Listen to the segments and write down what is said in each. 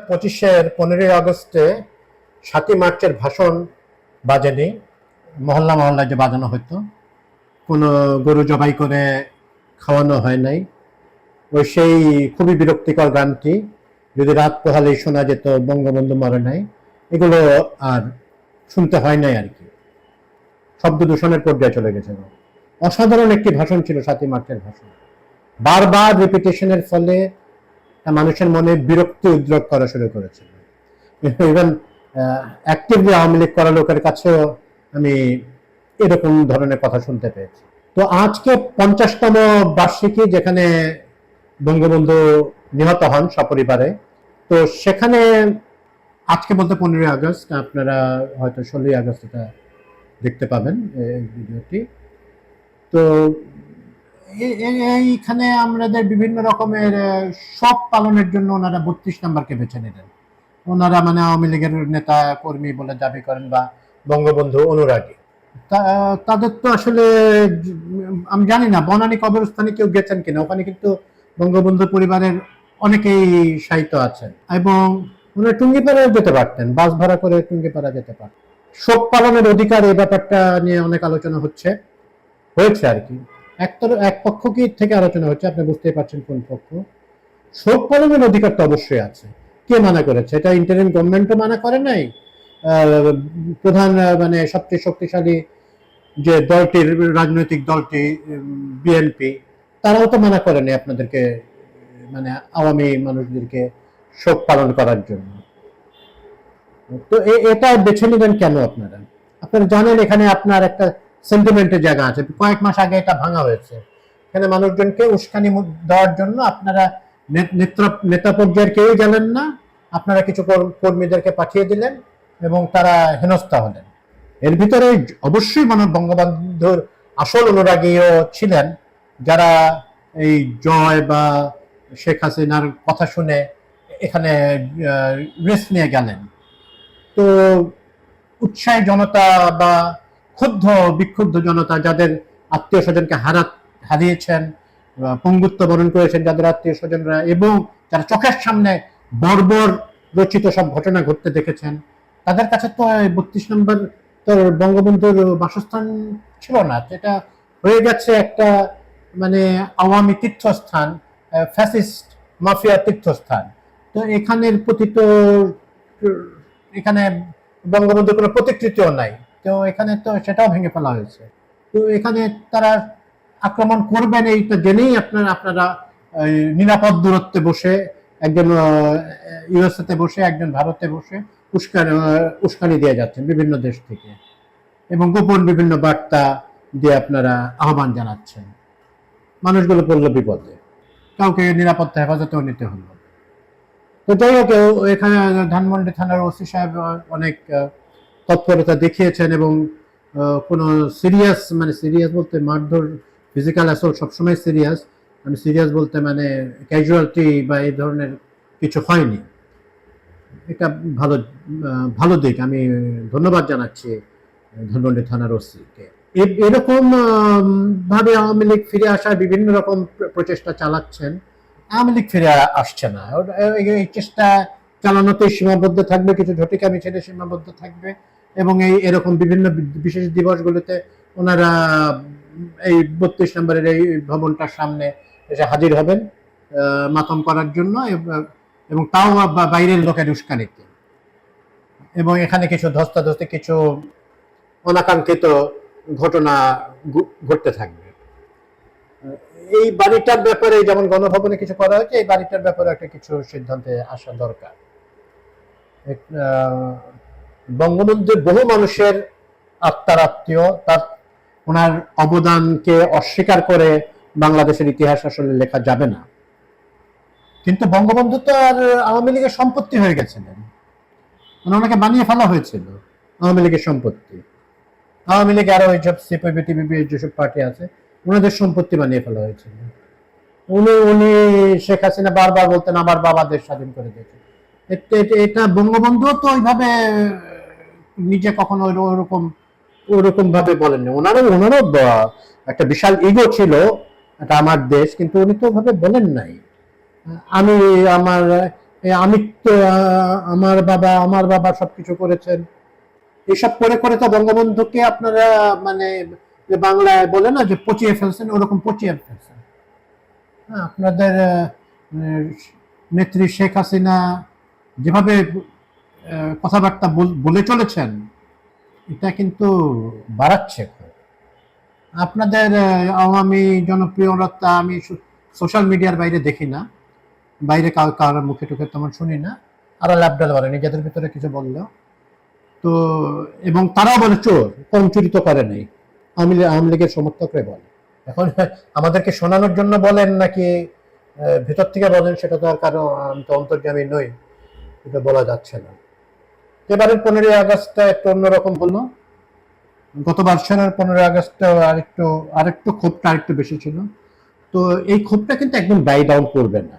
15ই আগস্টে 7ই মার্চের ভাষণ বাজেনি, মহল্লা মহল্লায় যে বাজানো হতো, কোনো গরু জবাই করে খাওয়ানো হয় নাই। ওই সেই খুবই বিরক্তিকর গানটি যদি রাত পোহালেই শোনা যেত, বঙ্গবন্ধু মরে নাই, এগুলো আর শুনতে হয় নাই আর কি। শব্দ দূষণের পর্যায়ে চলে গেছে। অসাধারণ একটি ভাষণ ছিল 7ই মার্চের ভাষণ। বারবার রিপিটেশনের ফলে মানুষের মনে বিরক্তি উদ্রেক করা শুরু করেছিল। ইভেন অ্যাক্টিভলি আওয়ামী লীগ করা লোকের কাছেও আমি এরকম ধরনের কথা শুনতে পেয়েছি। তো আজকে 50তম বার্ষিকী, যেখানে বঙ্গবন্ধু নিহত হন সপরিবারে। তো সেখানে আজকে বলতে 15ই আগস্ট, আপনারা হয়তো 16ই আগস্ট এটা দেখতে পাবেন এই ভিডিওটি। তো এইখানে আমাদের বিভিন্ন রকমের শোক পালনের জন্য ওনারা 32 নম্বরকে বেছে নিলেন। ওনারা মানে আওয়ামী লীগের নেতা কর্মী বলে দাবি করেন বা বঙ্গবন্ধু অনুরাগী। তাদের তো আসলে আমি জানি না বনানী কবরস্থানে কেউ গেছেন কিনা। ওখানে কিন্তু বঙ্গবন্ধু পরিবারের অনেকেই শায়িত আছেন, এবং ওনারা টুঙ্গিপাড়ায় যেতে পারতেন, বাস ভাড়া করে টুঙ্গিপাড়া যেতে পারতেন। শোক পালনের অধিকার, এই ব্যাপারটা নিয়ে অনেক আলোচনা হয়েছে আর কি। এক পক্ষ কি থেকে আলোচনা হচ্ছে, আপনি বুঝতেই পারছেন কোন পক্ষ। শোক পালনের অধিকার তো অবশ্যই আছে। কে মানা করেছে? এটা ইন্টারিম গভর্নমেন্টও মানা করে নাই। প্রধান মানে সবচেয়ে শক্তিশালী যে দলটির, রাজনৈতিক দলটি বিএনপি, তারাও তো মানা করেনি আপনাদেরকে, মানে আওয়ামী মানুষদেরকে শোক পালন করার জন্য। তো এটা বেছে নিবেন কেন আপনারা? আপনারা জানেন এখানে আপনার একটা সেন্টিমেন্টের জায়গা আছে। কয়েক মাস আগে এটা ভাঙা হয়েছে। এখানে মানুষজনকে উস্কানি দেওয়ার জন্য আপনারা নেতা পর্যায়ের কেউই জানেন না, আপনারা কিছু কর্মীদেরকে পাঠিয়ে দিলেন এবং তারা হেনস্থা হলেন। এর ভিতরে অবশ্যই বঙ্গবন্ধুর আসল অনুরাগীও ছিলেন, যারা এই জয় বা শেখ হাসিনার কথা শুনে এখানে রিস্ক নিয়ে গেলেন। তো উৎসাহী জনতা বা বিক্ষুব্ধ জনতা, যাদের আত্মীয় স্বজনকে হারিয়েছেন, পঙ্গুত্ব বরণ করেছেন যাদের আত্মীয় স্বজনরা, এবং যারা চোখের সামনে বর্বর রচিত সব ঘটনা ঘটতে দেখেছেন, তাদের কাছে তো 32 নম্বর তো বঙ্গবন্ধুর বাসস্থান ছিল না। এটা হয়ে গেছে একটা মানে আওয়ামী তীর্থস্থান, ফ্যাসিস্ট মাফিয়া তীর্থস্থান। তো এখানের প্রতি তো এখানে বঙ্গবন্ধুর কোনো প্রতিকৃতিও নাই। তো এখানে তো সেটাও ভেঙে ফেলা হয়েছে। তো এখানে তারা আক্রমণ করবেন এইটা জেনেই আপনারা নিরাপদ দূরত্বে বসে, একজন ইউএসএতে বসে, একজন ভারতে বসে উস্কানি দিয়ে যাচ্ছেন বিভিন্ন দেশ থেকে, এবং গোপন বিভিন্ন বার্তা দিয়ে আপনারা আহ্বান জানাচ্ছেন। মানুষগুলো পড়লো বিপদে, কাউকে নিরাপত্তা হেফাজতেও নিতে হলো। তো যাই হোক, এখানে ধানমন্ডি থানার ওসি সাহেব অনেক তৎপরতা দেখিয়েছেন, এবং কোনো সিরিয়াস বলতে মারধর, ফিজিক্যাল অ্যাসল্ট সবসময় সিরিয়াস, মানে সিরিয়াস বলতে মানে ক্যাজুয়ালিটি বা এই ধরনের কিছু হয়নি। এটা ভালো দিক। আমি ধন্যবাদ জানাচ্ছি ধানমন্ডি থানার ওসিকে। এরকম ভাবে আওয়ামী লীগ ফিরে আসার বিভিন্ন রকম প্রচেষ্টা চালাচ্ছেন। আওয়ামী লীগ ফিরে আসছে না। এই চেষ্টা চালানোতে সীমাবদ্ধ থাকবে, কিছু ঝটিকা মিছিলে সীমাবদ্ধ থাকবে, এবং এরকম বিভিন্ন বিশেষ দিবসগুলোতে ওনারা এই 32 নম্বরের এই ভবনটার সামনে এসে হাজির হবেন মাতম করার জন্য, এবং তাও বাইরের লোকের উস্কানিতে, এবং এখানে কিছু ধস্তাধস্তি, কিছু অনাকাঙ্ক্ষিত ঘটনা ঘটতে থাকবে। এই বাড়িটার ব্যাপারে যেমন গণভবনে কিছু করা হয়েছে, এই বাড়িটার ব্যাপারে একটা কিছু সিদ্ধান্তে আসা দরকার। বঙ্গবন্ধুর বহু মানুষের আত্মার আত্মীয়, তার ওনার অবদানকে অস্বীকার করে বাংলাদেশের ইতিহাস আসলে লেখা যাবে না। কিন্তু বঙ্গবন্ধু তো আর আওয়ামী লীগের সম্পত্তি হয়ে গেছিলেন, ওনাকে বানিয়ে ফেলা হয়েছিল আওয়ামী লীগের সম্পত্তি। আওয়ামী লীগ আরো এইসব সিপিবি টিপিবি যেসব পার্টি আছে, ওনাদের সম্পত্তি বানিয়ে ফেলা হয়েছিল। উনি শেখ হাসিনা বারবার বলতেন আবার বাবা দেশ স্বাধীন করে দিয়েছে। এটা বঙ্গবন্ধু তো ওইভাবে নিজে কখনো ওরকম ভাবে বলেননি। ওনারও একটা বিশাল ইগো ছিল, এটা আমার দেশ, কিন্তু উনি তো ওইভাবে বলেন নাই। আমি আমার আমি তো আমার বাবা সবকিছু করেছেন, এইসব করে করে তো বঙ্গবন্ধুকে আপনারা মানে যে বাংলায় বলে না যে পচিয়ে ফেলছেন, ওরকম পচিয়ে ফেলছেন। হ্যাঁ, আপনাদের নেত্রী শেখ হাসিনা যেভাবে কথাবার্তা বলে চলেছেন, এটা কিন্তু বাড়াচ্ছে খুব। আপনাদের আওয়ামী জনপ্রিয়তা আমি সোশ্যাল মিডিয়ার বাইরে দেখি না, বাইরে কারোর মুখে টুখে তেমন শুনি না। আরো ল্যাবডাল বলে নিজেদের ভিতরে কিছু বললেও তো, এবং তারাও বলে চোর, কম চুরি তো করে নেই, আওয়ামী লীগের সমর্থকরাই বলে। এখন আমাদেরকে শোনানোর জন্য বলেন নাকি ভেতর থেকে বলেন সেটা তো আর কারো, আমি তো অন্তর্যামী নই, এটা বলা যাচ্ছে না। এবারের 15ই আগস্টটা একটু অন্যরকম হলো। গত বর্ষের 15ই আগস্টটা আরেকটু ক্ষোভটা আরেকটু বেশি ছিল। তো এই ক্ষোভটা কিন্তু একদম ডাই ডাউন করবে না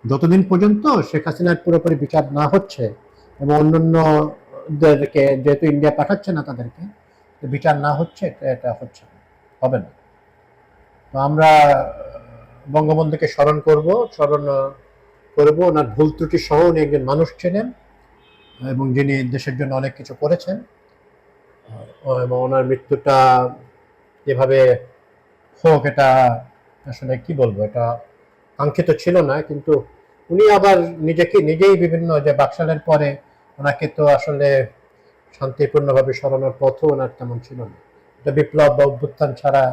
যতদিন পর্যন্ত শেখ হাসিনার পুরোপুরি বিচার না হচ্ছে, এবং অন্যান্যদেরকে যেহেতু ইন্ডিয়া পাঠাচ্ছে না তাদেরকে, বিচার না হচ্ছে, এটা হচ্ছে না, হবে না। তো আমরা বঙ্গবন্ধুকে স্মরণ করব। ওনার ভুল ত্রুটি সহ উনি একজন মানুষ ছিলেন, এবং যিনি দেশের জন্য অনেক কিছু করেছেন, এবং ওনার মৃত্যুটা যেভাবে হোক, এটা আসলে কি বলবো, এটা কাঙ্ক্ষিত ছিল না। কিন্তু উনি আবার নিজেই বিভিন্ন যে বাকশালের পরে ওনাকে তো আসলে শান্তিপূর্ণভাবে সরানোর পথও ওনার তেমন ছিল না। এটা বিপ্লব বা অভ্যুত্থান ছাড়া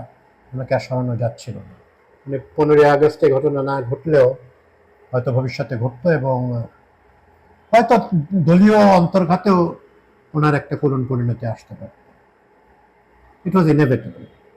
ওনাকে আর সরানো যাচ্ছিল না। মানে 15ই আগস্টে ঘটনা না ঘটলেও হয়তো ভবিষ্যতে ঘটতো, এবং হয়তো দলীয় অন্তর্ঘাতেও ওনার একটা করুণ পরিণতি আসতে পারে। ইট ওয়াজ ইনএভিটেবল।